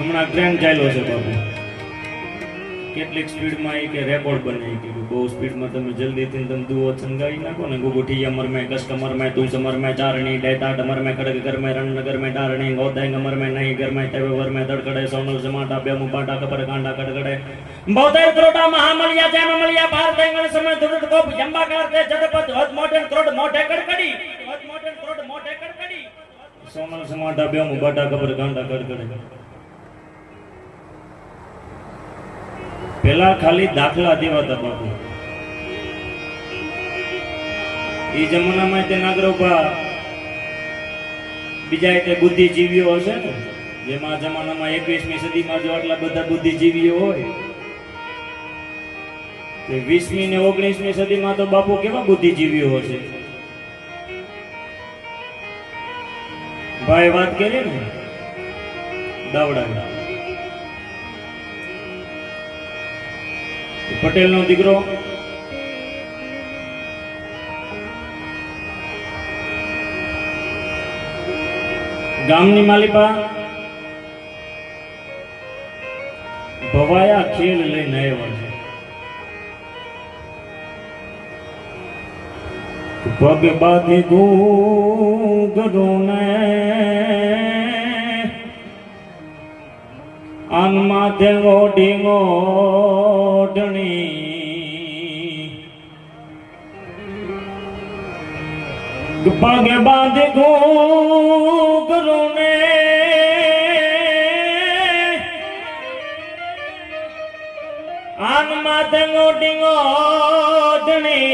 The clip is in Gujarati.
હમણાં ટ્રેન ચાલ્યો છે બાપુ, કેટલીક સ્પીડમાં એ કે રેકોર્ડ બનાવી કે બહુ સ્પીડમાં તમે જલ્દીથી તમે દુઓ છંગાવી નાખો ને ગુગુઠી અમર में कस्टमर में तुम समर में चारणी डेटा डमर में खड़ग घर में रणनगर में डारणी गोदाई अमर में नहीं घर में तेवे वर में दड़कड़े सोनल समाटा बेमु बाटा कपड़ कांडा कड़कड़े बहुतेर क्रोटा महामलिया जैम मलिया भार तेंगण समय दुरत कोप जंबा करते जडपत हद मोटन क्रोड मोटे कड़कड़ी हद मोटन क्रोड मोटे कड़कड़ी सोनल समाटा बेमु बाटा कपड़ कांडा कड़कड़े પેલા ખાલી દાખલા દેવાતા બાપુ. એ જમાનામાં તે નાગરોપા બીજા તે બુદ્ધિજીવીઓ હશે ને, જેમાં જમાનામાં 21મી સદીમાં જો આટલા બધા બુદ્ધિજીવીઓ હોય, તો 20મી ને 19મી સદીમાં તો બાપુ કેવા બુદ્ધિજીવીઓ હશે. ભાઈ વાત કરી ને દાવડા પટેલ નો દીકરો ગામની માલિપા ભવાયા ખેલ લઈને આવ્યા છે. પગ બાંધી ઘૂઘરો ને આન માથે ઓઢી ઓઢણી પગે બાંધી ઘૂઘરો ને આન માથે ઓઢી ઓઢણી